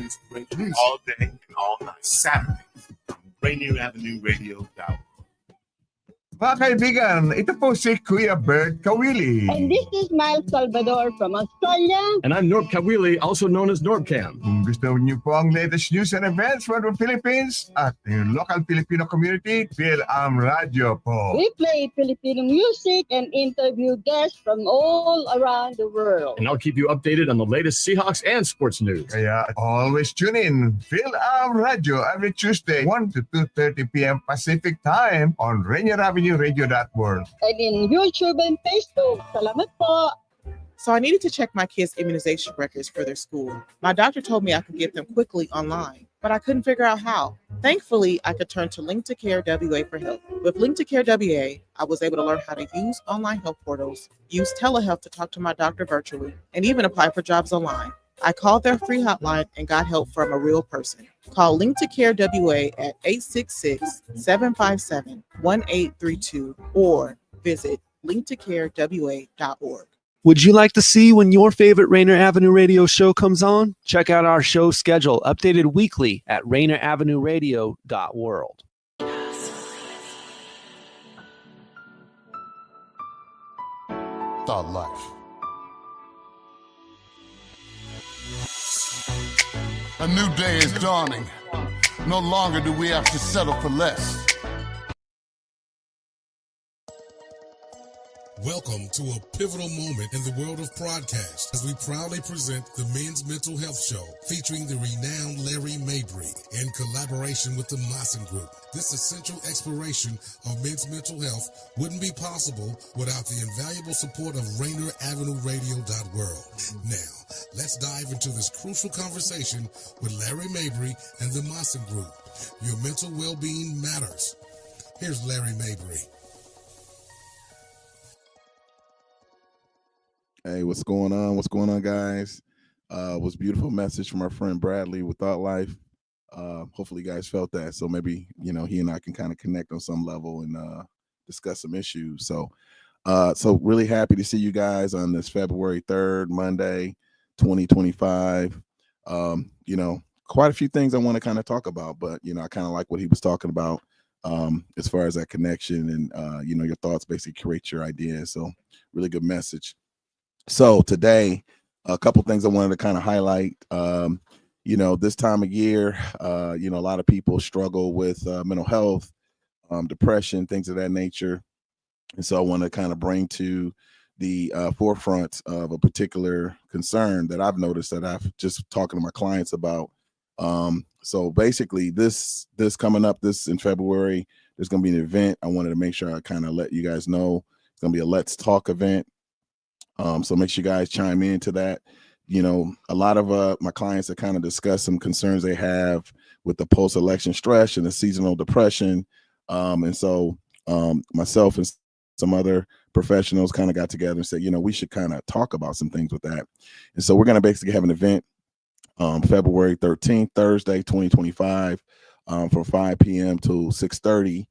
inspiration all day and all night. Saturday on Rainier Avenue Radio App. Mga kaibigan, ito po si Kuya Bert Kawili. And this is Miles Salvador from Australia. And I'm Norb Kawili, also known as Norbcam. Kung gusto niyo po ang latest news and events from the Philippines at yung local Filipino community, PhilAm Radio po. We play Filipino music and interview guests from all around the world. And I'll keep you updated on the latest Seahawks and sports news. Kaya always tune in PhilAm Radio every Tuesday, 1 to 2:30 p.m. Pacific Time on Rainier Avenue Radio.world. And in YouTube and Facebook. Salamat po. So I needed to check my kids' immunization records for their school. My doctor told me I could get them quickly online, but I couldn't figure out how. Thankfully, I could turn to Link to Care WA for help. With Link to Care WA, I was able to learn how to use online health portals, use telehealth to talk to my doctor virtually, and even apply for jobs online. I called their free hotline and got help from a real person. Call Link to Care WA at 866-757-1832 or visit linktocarewa.org. Would you like to see when your favorite Rainier Avenue Radio show comes on? Check out our show schedule, updated weekly at rainieravenue.radio.world. Thought Life. A new day is dawning. No longer do we have to settle for less. Welcome to a pivotal moment in the world of broadcast as we proudly present the Men's Mental Health Show featuring the renowned Larry Mabry in collaboration with the Maassen Group. This essential exploration of men's mental health wouldn't be possible without the invaluable support of Rainier Avenue Radio.world. Now, let's dive into this crucial conversation with Larry Mabry and the Maassen Group. Your mental well-being matters. Here's Larry Mabry. Hey, what's going on? What's going on, guys? Was beautiful message from our friend Bradley with Thought Life. Hopefully you guys felt that. So maybe, he and I can kind of connect on some level and discuss some issues. So really happy to see you guys on this February 3rd, Monday, 2025. Quite a few things I want to kind of talk about, but, I kind of like what he was talking about as far as that connection and, your thoughts basically create your ideas. So really good message. So today, a couple things I wanted to kind of highlight. This time of year, a lot of people struggle with mental health, depression, things of that nature. And so I want to kind of bring to the forefront of a particular concern that I've noticed that I've just talking to my clients about. So basically this coming up this in February, there's going to be an event. I wanted to make sure I kind of let you guys know it's going to be a Let's Talk event. So make sure you guys chime into that. A lot of my clients that kind of discuss some concerns they have with the post-election stress and the seasonal depression. And so myself and some other professionals kind of got together and said, we should kind of talk about some things with that. And so we're going to basically have an event February 13th, Thursday, 2025, from 5 p.m. to 6:30.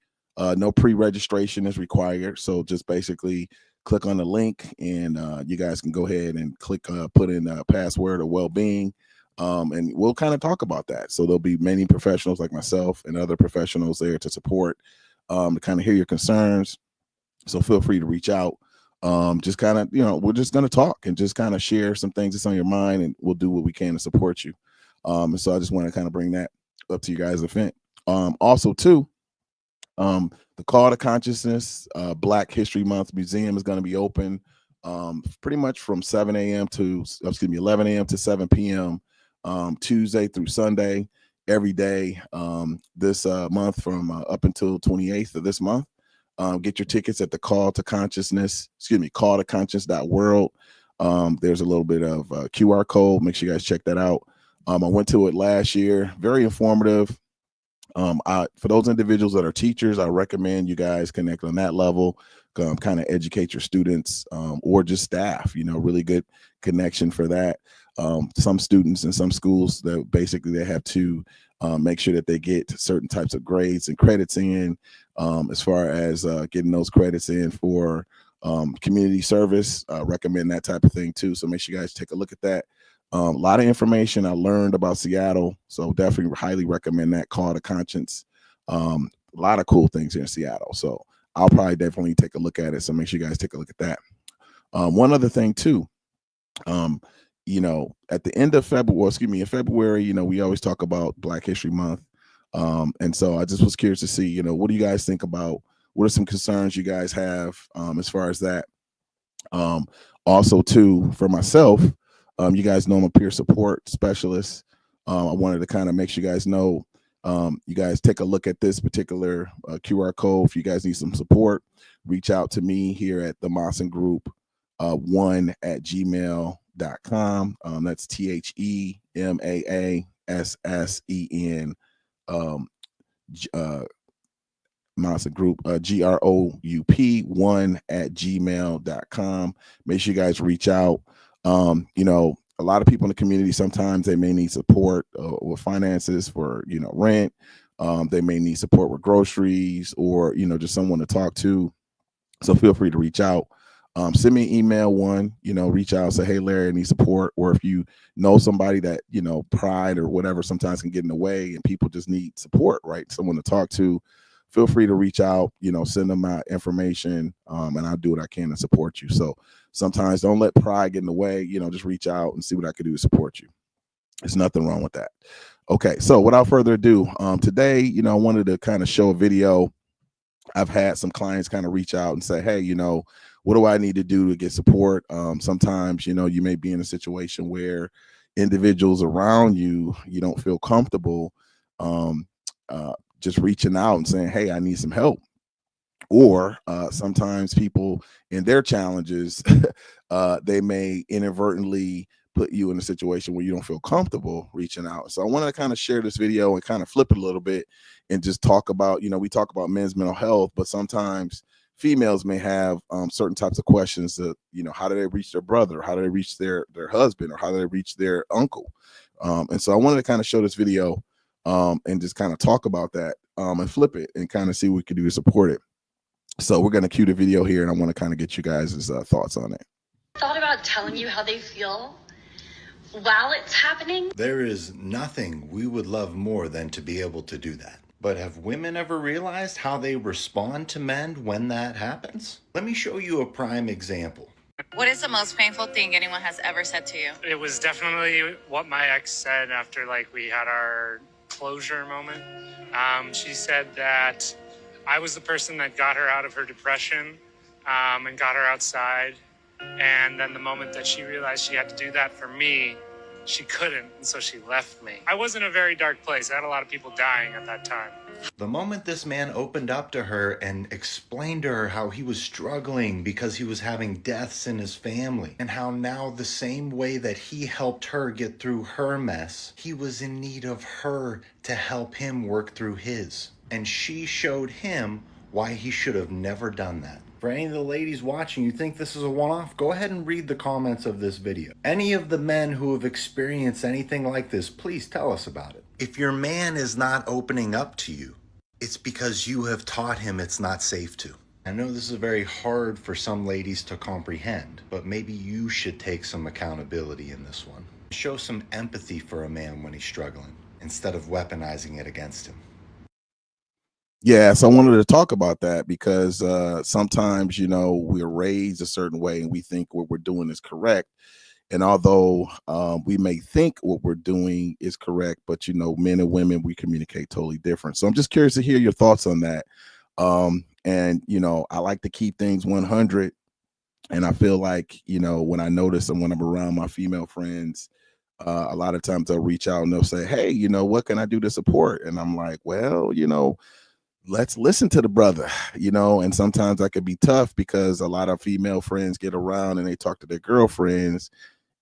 No pre-registration is required. So just basically click on the link and you guys can go ahead and click, put in a password or well-being. And we'll kind of talk about that. So there'll be many professionals like myself and other professionals there to support, to kind of hear your concerns. So feel free to reach out. Just kind of, we're just going to talk and just kind of share some things that's on your mind, and we'll do what we can to support you. And so I just want to kind of bring that up to you guys' event. Also too, the Call to Consciousness Black History Month Museum is going to be open pretty much from 11 a.m. to 7 p.m. Tuesday through Sunday, every day this month from up until 28th of this month. Get your tickets at the Call to conscious.world. There's a little bit of QR code. Make sure you guys check that out. I went to it last year. Very informative. For those individuals that are teachers, I recommend you guys connect on that level, kind of educate your students or just staff, really good connection for that. Some students in some schools that basically they have to make sure that they get certain types of grades and credits in as far as getting those credits in for community service. Recommend that type of thing too. So make sure you guys take a look at that. A lot of information I learned about Seattle, so definitely highly recommend that. Call to Conscience. A lot of cool things here in Seattle, so I'll probably definitely take a look at it. So make sure you guys take a look at that. One other thing too, at the end of February, in February, we always talk about Black History Month. And so I just was curious to see, what do you guys think about, what are some concerns you guys have as far as that? Also too, for myself, you guys know I'm a peer support specialist. I wanted to kind of make sure you guys know, you guys take a look at this particular QR code. If you guys need some support, reach out to me here at the Maassen Group, 1@gmail.com. That's THEMAASSEN, Maassen Group, GROUP, 1@gmail.com. Make sure you guys reach out. A lot of people in the community, sometimes they may need support with finances for, rent. They may need support with groceries or, just someone to talk to. So feel free to reach out. Send me an email, reach out, say, hey, Larry, I need support. Or if you know somebody that, pride or whatever sometimes can get in the way and people just need support, right? Someone to talk to, feel free to reach out, send them my information, and I'll do what I can to support you. So sometimes don't let pride get in the way, just reach out and see what I can do to support you. There's nothing wrong with that. Okay, so without further ado, today, I wanted to kind of show a video. I've had some clients kind of reach out and say, hey, what do I need to do to get support? Sometimes, you may be in a situation where individuals around you don't feel comfortable just reaching out and saying, hey, I need some help. Or sometimes people in their challenges, they may inadvertently put you in a situation where you don't feel comfortable reaching out. So I wanted to kind of share this video and kind of flip it a little bit and just talk about, we talk about men's mental health, but sometimes females may have certain types of questions that, how do they reach their brother? How do they reach their husband? Or how do they reach their uncle? And so I wanted to kind of show this video and just kind of talk about that and flip it and kind of see what we can do to support it. So we're going to cue the video here, and I want to kind of get you guys' thoughts on it. Thought about telling you how they feel while it's happening? There is nothing we would love more than to be able to do that. But have women ever realized how they respond to men when that happens? Let me show you a prime example. What is the most painful thing anyone has ever said to you? It was definitely what my ex said after we had our closure moment. She said that I was the person that got her out of her depression and got her outside. And then the moment that she realized she had to do that for me, she couldn't, and so she left me. I was in a very dark place. I had a lot of people dying at that time. The moment this man opened up to her and explained to her how he was struggling because he was having deaths in his family, and how now the same way that he helped her get through her mess, he was in need of her to help him work through his. And she showed him why he should have never done that. For any of the ladies watching, you think this is a one-off? Go ahead and read the comments of this video. Any of the men who have experienced anything like this, please tell us about it. If your man is not opening up to you, it's because you have taught him it's not safe to. I know this is very hard for some ladies to comprehend, but maybe you should take some accountability in this one. Show some empathy for a man when he's struggling, instead of weaponizing it against him. Yeah, so I wanted to talk about that because sometimes, we're raised a certain way and we think what we're doing is correct. And although we may think what we're doing is correct, but, men and women, we communicate totally different. So I'm just curious to hear your thoughts on that. And, I like to keep things 100. And I feel like, when I notice and when I'm around my female friends, a lot of times they'll reach out and they'll say, hey, what can I do to support? And I'm like, well, let's listen to the brother, and sometimes that could be tough because a lot of female friends get around and they talk to their girlfriends,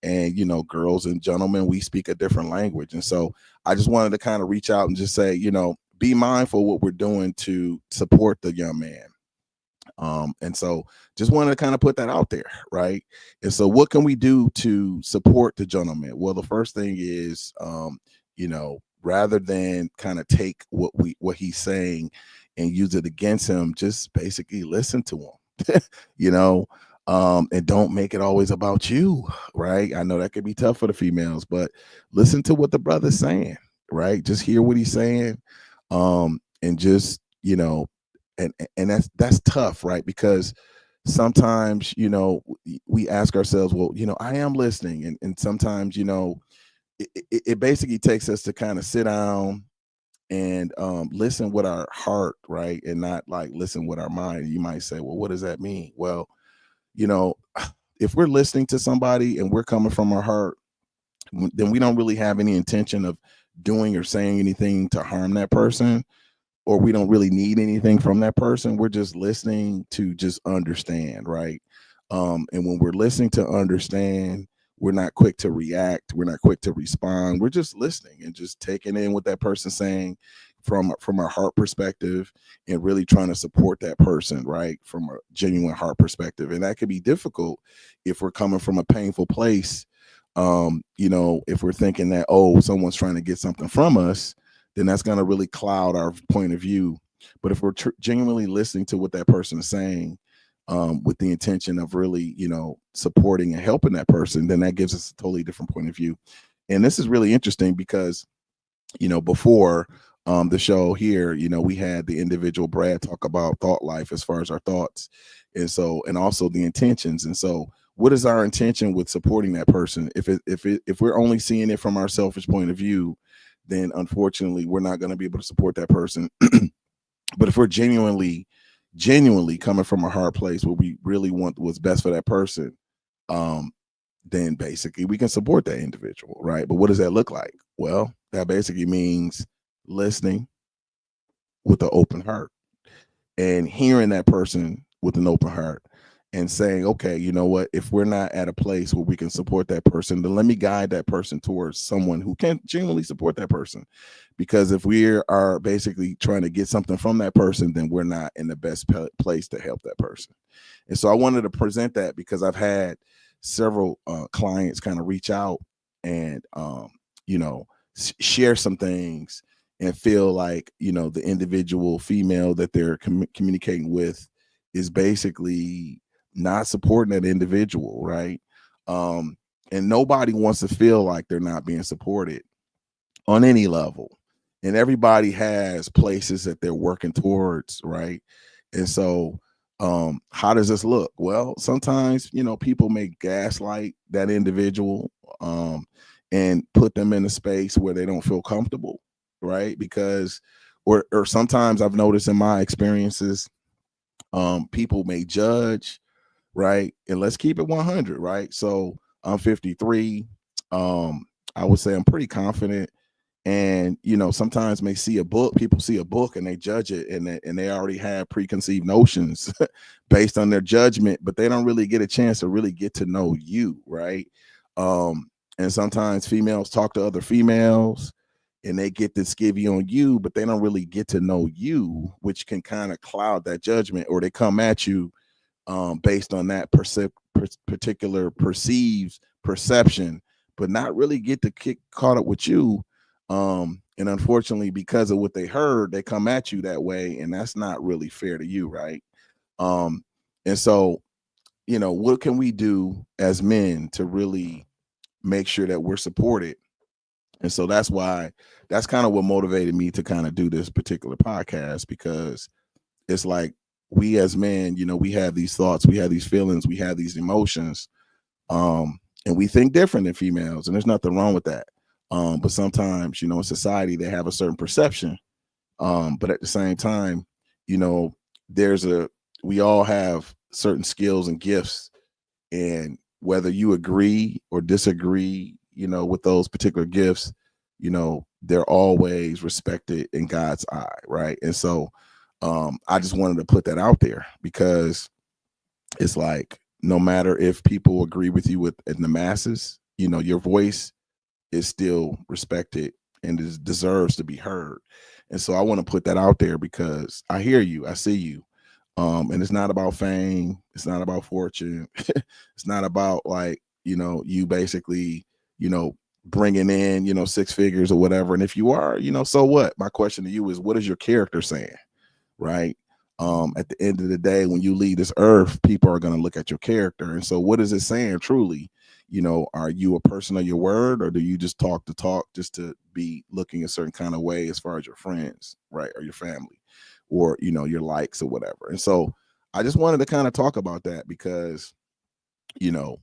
and, girls and gentlemen, we speak a different language. And so I just wanted to kind of reach out and just say, be mindful what we're doing to support the young man. And so just wanted to kind of put that out there. Right. And so what can we do to support the gentleman? Well, the first thing is, rather than kind of take what he's saying and use it against him, just basically listen to him. And don't make it always about you, right? I know that could be tough for the females, but listen to what the brother's saying, right? Just hear what he's saying, and just, and that's tough, right? Because sometimes, we ask ourselves, well, I am listening, and sometimes, it basically takes us to kind of sit down and listen with our heart, right? And not like listen with our mind. You might say, well, what does that mean? Well, if we're listening to somebody and we're coming from our heart, then we don't really have any intention of doing or saying anything to harm that person, or we don't really need anything from that person. We're just listening to just understand, right? And when we're listening to understand, we're not quick to react. We're not quick to respond. We're just listening and just taking in what that person's saying from our heart perspective, and really trying to support that person, right, from a genuine heart perspective. And that can be difficult if we're coming from a painful place. If we're thinking that, oh, someone's trying to get something from us, then that's going to really cloud our point of view. But if we're genuinely listening to what that person is saying, with the intention of really, supporting and helping that person, then that gives us a totally different point of view. And this is really interesting because, before the show here, we had the individual Brad talk about thought life as far as our thoughts, and also the intentions. And so what is our intention with supporting that person? If we're only seeing it from our selfish point of view, then unfortunately we're not going to be able to support that person. But if we're genuinely coming from a hard place where we really want what's best for that person, then basically we can support that individual, right? But what does that look like? Well, that basically means listening with an open heart and hearing that person with an open heart and saying, okay, you know what, if we're not at a place where we can support that person, then let me guide that person towards someone who can genuinely support that person. Because if we are basically trying to get something from that person, then we're not in the best place to help that person. And so I wanted to present that because I've had several clients kind of reach out and, share some things and feel like, the individual female that they're communicating with is basically not supporting that individual, right? And nobody wants to feel like they're not being supported on any level. And everybody has places that they're working towards, right? And so how does this look? Well, sometimes, people may gaslight that individual and put them in a space where they don't feel comfortable, right? Because, or sometimes I've noticed in my experiences, people may judge, right? And let's keep it 100, right? So I'm 53. I would say I'm pretty confident. And, sometimes people see a book and they judge it, and they already have preconceived notions based on their judgment, but they don't really get a chance to really get to know you, right? And sometimes females talk to other females and they get this skivvy on you, but they don't really get to know you, which can kind of cloud that judgment, or they come at you based on that particular perceived perception, but not really get to get caught up with you. And unfortunately, because of what they heard, they come at you that way, and that's not really fair to you, right? And so, what can we do as men to really make sure that we're supported? And so that's kind of what motivated me to kind of do this particular podcast, because it's like, we as men, we have these thoughts, we have these feelings, we have these emotions, and we think different than females, and there's nothing wrong with that. But sometimes, in society, they have a certain perception. But at the same time, we all have certain skills and gifts, and whether you agree or disagree, with those particular gifts, they're always respected in God's eye, right? And so I just wanted to put that out there, because it's like, no matter if people agree with you in the masses, your voice is still respected and deserves to be heard. And so I want to put that out there, because I hear you, I see you. And it's not about fame, it's not about fortune, it's not about like, you basically, bringing in, 6 figures or whatever. And if you are, so what? My question to you is, what is your character saying? Right? At the end of the day, when you leave this earth, people are going to look at your character. And so what is it saying truly? You know, are you a person of your word, or do you just talk to talk just to be looking a certain kind of way as far as your friends, right? Or your family, or, you know, your likes or whatever. And so I just wanted to kind of talk about that because, you know,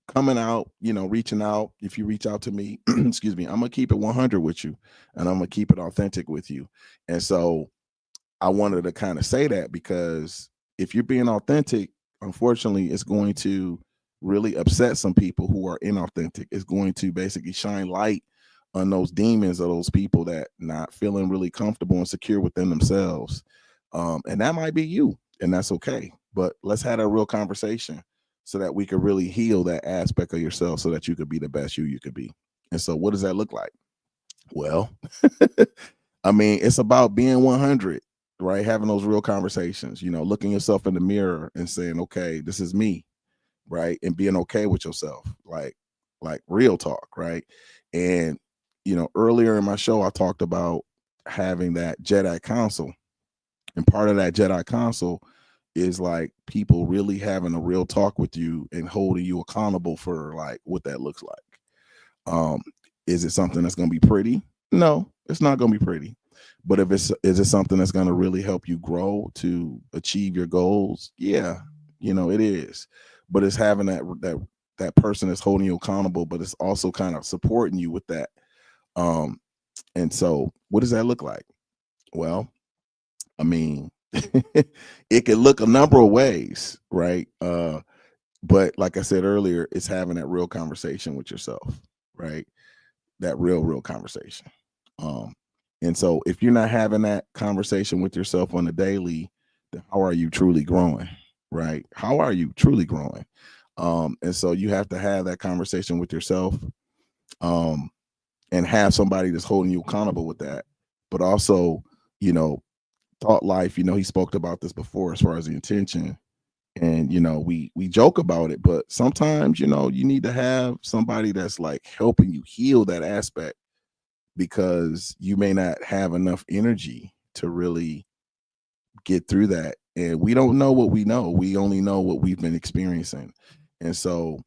coming out, you know, reaching out, if you reach out to me, excuse me, I'm going to keep it 100 with you, and I'm going to keep it authentic with you. And so I wanted to kind of say that because if you're being authentic, unfortunately, it's going to really upset some people who are inauthentic. It's going to basically shine light on those demons of those people that not feeling really comfortable and secure within themselves. And that might be you, and that's okay. But let's have a real conversation so that we could really heal that aspect of yourself so that you could be the best you could be. And so what does that look like? Well, I mean, it's about being 100. Right, having those real conversations, you know, looking yourself in the mirror and saying, okay, this is me, right? And being okay with yourself, like real talk, right? And, you know, earlier in my show, I talked about having that Jedi Council. And part of that Jedi Council is like people really having a real talk with you and holding you accountable for like what that looks like. Is it something that's going to be pretty? No, it's not going to be pretty. But is it something that's going to really help you grow to achieve your goals? Yeah, you know, it is. But it's having that person that's holding you accountable, but it's also kind of supporting you with that. And so what does that look like? Well, I mean, it could look a number of ways, right? But like I said earlier, it's having that real conversation with yourself, right? That real conversation. And so if you're not having that conversation with yourself on a daily, then how are you truly growing, right? How are you truly growing? And so you have to have that conversation with yourself, and have somebody that's holding you accountable with that. But also, you know, thought life, you know, he spoke about this before as far as the intention. And, you know, we joke about it, but sometimes, you know, you need to have somebody that's like helping you heal that aspect, because you may not have enough energy to really get through that. And we don't know what we know. We only know what we've been experiencing. And so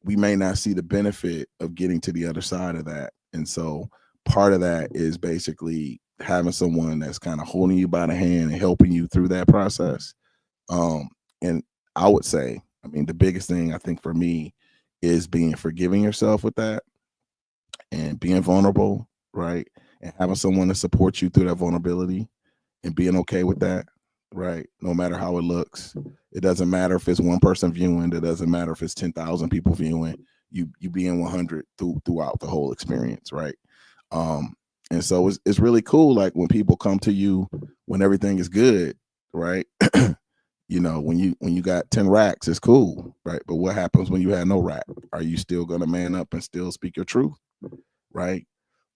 we may not see the benefit of getting to the other side of that. And so part of that is basically having someone that's kind of holding you by the hand and helping you through that process. And I would say, I mean, the biggest thing I think for me is forgiving yourself with that and being vulnerable, right? And having someone to support you through that vulnerability and being okay with that, right? No matter how it looks. It doesn't matter if it's one person viewing. It doesn't matter if it's 10,000 people viewing. You being 100 throughout the whole experience, right? And so it's really cool, like when people come to you when everything is good, right? You know, when you got 10 racks, it's cool, right? But what happens when you have no rack? Are you still gonna man up and still speak your truth, right?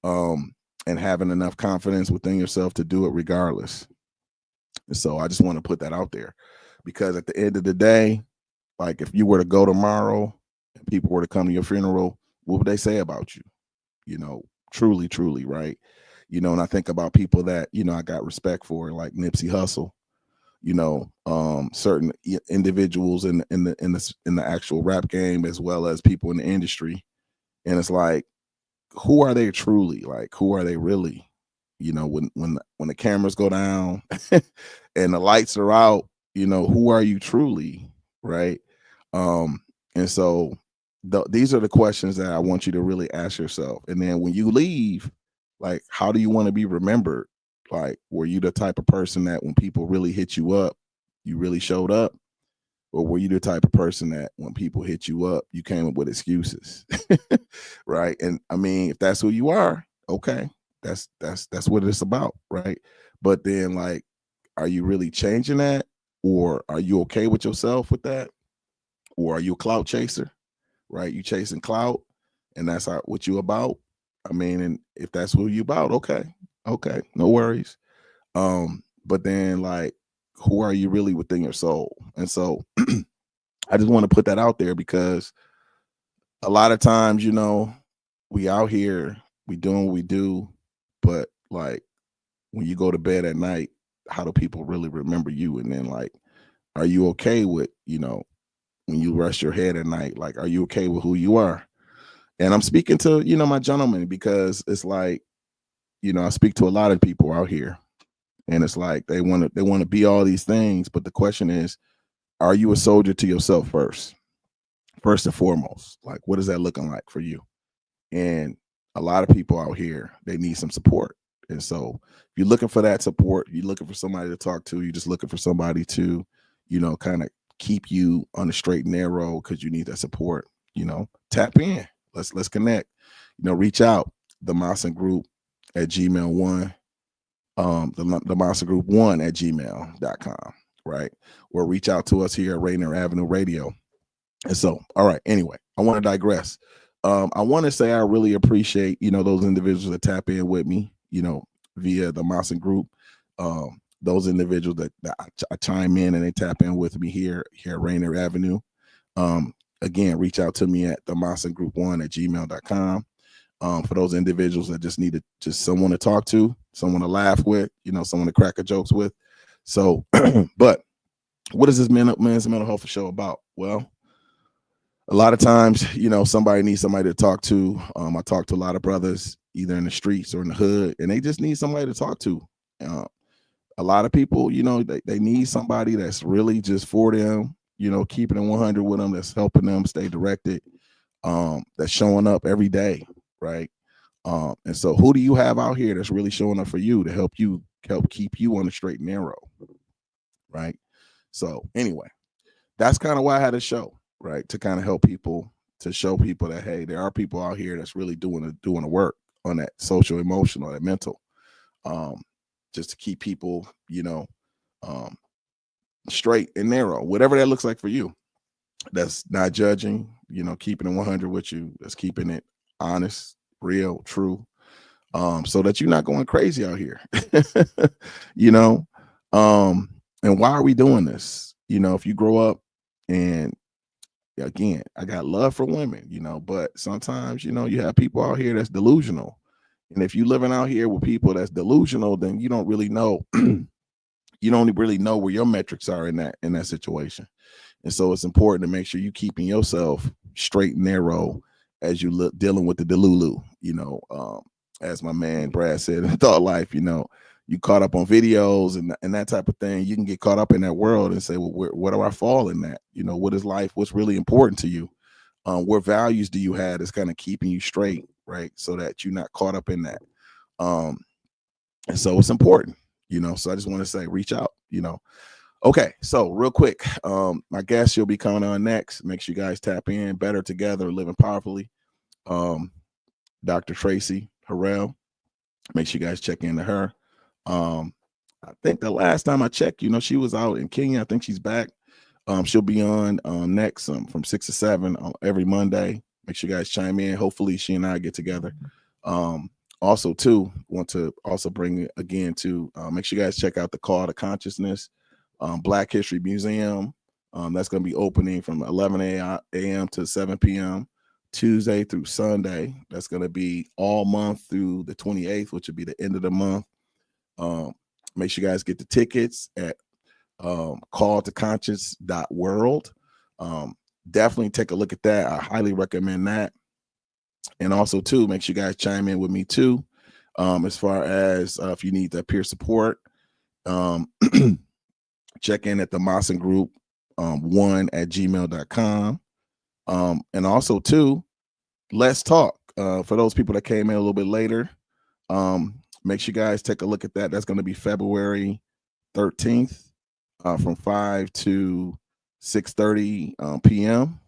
And having enough confidence within yourself to do it regardless. And so I just want to put that out there, because at the end of the day, like if you were to go tomorrow and people were to come to your funeral, what would they say about you? You know, truly, right? You know, and I think about people that, you know, I got respect for, like Nipsey Hussle, you know, certain individuals in the actual rap game, as well as people in the industry. And it's like, who are they truly? Like, who are they really? You know, when the cameras go down and the lights are out, you know, who are you truly, right? And so these are the questions that I want you to really ask yourself. And then when you leave, like, how do you want to be remembered? Like, were you the type of person that when people really hit you up, you really showed up? Or were you the type of person that when people hit you up, you came up with excuses? Right. And I mean, if that's who you are, okay, that's what it's about, right? But then, like, are you really changing that? Or are you okay with yourself with that? Or are you a clout chaser? Right? You chasing clout, and that's what you about. I mean, and if that's what you about, okay, no worries. But then, like, who are you really within your soul? And so I just want to put that out there, because a lot of times, you know, we out here, we doing what we do, but like when you go to bed at night, how do people really remember you? And then like, are you okay with, you know, when you rest your head at night, like, are you okay with who you are? And I'm speaking to, you know, my gentlemen, because it's like, you know, I speak to a lot of people out here, and it's like they want to be all these things, but the question is, are you a soldier to yourself first and foremost? Like, what is that looking like for you? And a lot of people out here, they need some support. And so if you're looking for that support, you're looking for somebody to talk to, you're just looking for somebody to, you know, kind of keep you on the straight and narrow because you need that support, you know, tap in. Let's connect. You know, reach out. The Maassen Group at gmail1, the Maassen Group 1 at gmail.com, right? Or reach out to us here at Rainier Avenue Radio. And so, all right, anyway, I want to digress. I want to say I really appreciate, you know, those individuals that tap in with me, you know, via the Maassen Group. Those individuals that I chime in and they tap in with me here at Rainier Avenue. Again, reach out to me at the Maassen Group 1 at gmail.com. For those individuals that just needed just someone to talk to, someone to laugh with, you know, someone to crack a jokes with. So, but what is this men's mental health show about? Well, a lot of times, you know, somebody needs somebody to talk to. I talk to a lot of brothers either in the streets or in the hood, and they just need somebody to talk to. A lot of people, you know, they need somebody that's really just for them, you know, keeping it 100 with them, that's helping them stay directed, that's showing up every day, right? And so who do you have out here that's really showing up for you to help keep you on the straight and narrow, right? So anyway, that's kind of why I had a show, right? To kind of help people, to show people that, hey, there are people out here that's really doing the work on that social, emotional, that mental, just to keep people, you know, straight and narrow, whatever that looks like for you. That's not judging, you know, keeping it 100 with you. That's keeping it honest, real, true, so that you're not going crazy out here, you know. And why are we doing this? You know, if you grow up, and again, I got love for women, you know, but sometimes, you know, you have people out here that's delusional. And if you're living out here with people that's delusional, then you don't really know, you don't really know where your metrics are in that situation. And so it's important to make sure you keeping yourself straight and narrow as you look dealing with the delulu, you know, as my man Brad said in Thought Life, you know, you caught up on videos and that type of thing. You can get caught up in that world and say, well, where do I fall in that? You know, what is life? What's really important to you? What values do you have that's kind of keeping you straight, right? So that you're not caught up in that. And so it's important, you know, so I just want to say, reach out, you know. Okay, so real quick, my guest, she'll be coming on next. Make sure you guys tap in. Better Together, Living Powerfully. Dr. Tracy Harrell. Make sure you guys check into her. I think the last time I checked, you know, she was out in Kenya. I think she's back. She'll be on next from 6 to 7 every Monday. Make sure you guys chime in. Hopefully she and I get together. Also, too, want to also bring it again to make sure you guys check out the Call to Consciousness Black History Museum. That's going to be opening from 11 a.m. to 7 p.m. Tuesday through Sunday. That's going to be all month through the 28th, which will be the end of the month. Make sure you guys get the tickets at calltoconscious.world. Definitely take a look at that. I highly recommend that. And also, too, make sure you guys chime in with me, too, as far as if you need that peer support. Check in at the Maassen Group 1 at gmail.com. And also, too, let's talk. For those people that came in a little bit later, make sure you guys take a look at that. That's going to be February 13th from 5 to 6:30 p.m.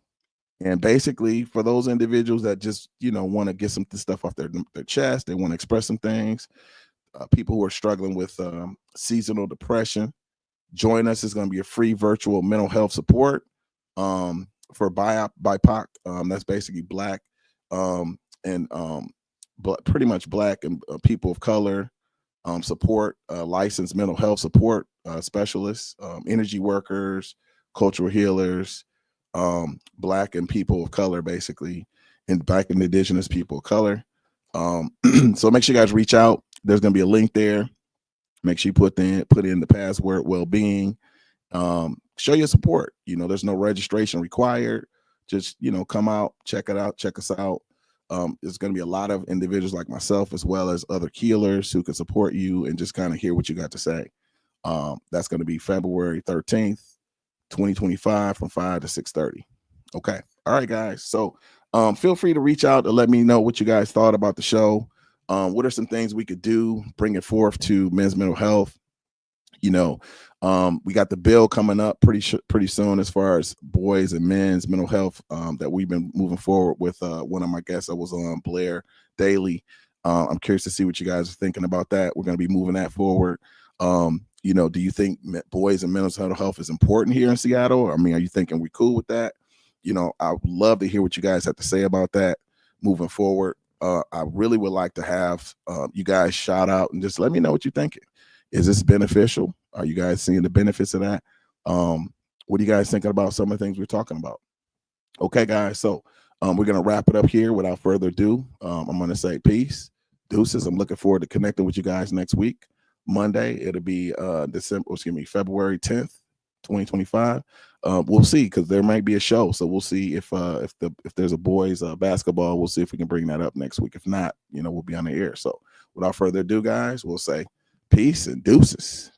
And basically, for those individuals that just, you know, want to get some stuff off their chest, they want to express some things, people who are struggling with seasonal depression, join us. It's going to be a free virtual mental health support for BIPOC. That's basically Black and pretty much Black and people of color support, licensed mental health support specialists, energy workers, cultural healers, Black and people of color, basically, and Black and indigenous people of color. So make sure you guys reach out. There's going to be a link there. Make sure you put in the password well-being. Show your support. There's no registration required. Just, come out, check it out, check us out. There's going to be a lot of individuals like myself, as well as other healers who can support you and just kind of hear what you got to say. That's going to be February 13th, 2025 from 5 to 6:30. Okay. All right, guys. So feel free to reach out to let me know what you guys thought about the show. What are some things we could do, bring it forth to men's mental health? We got the bill coming up pretty soon as far as boys and men's mental health that we've been moving forward with. One of my guests, I was on Blair Daily. I'm curious to see what you guys are thinking about that. We're going to be moving that forward. Do you think boys and mental health is important here in Seattle? I mean, are you thinking we cool with that? I would love to hear what you guys have to say about that moving forward. I really would like to have you guys shout out and just let me know what you're thinking. Is this beneficial? Are you guys seeing the benefits of that? What are you guys thinking about some of the things we're talking about? Okay, guys. So we're going to wrap it up here without further ado. I'm going to say peace, deuces. I'm looking forward to connecting with you guys next week. Monday, it'll be February 10th, 2025. We'll see, because there might be a show. So we'll see if there's a boys basketball. We'll see if we can bring that up next week. If not, we'll be on the air. So without further ado, guys, we'll say peace and deuces.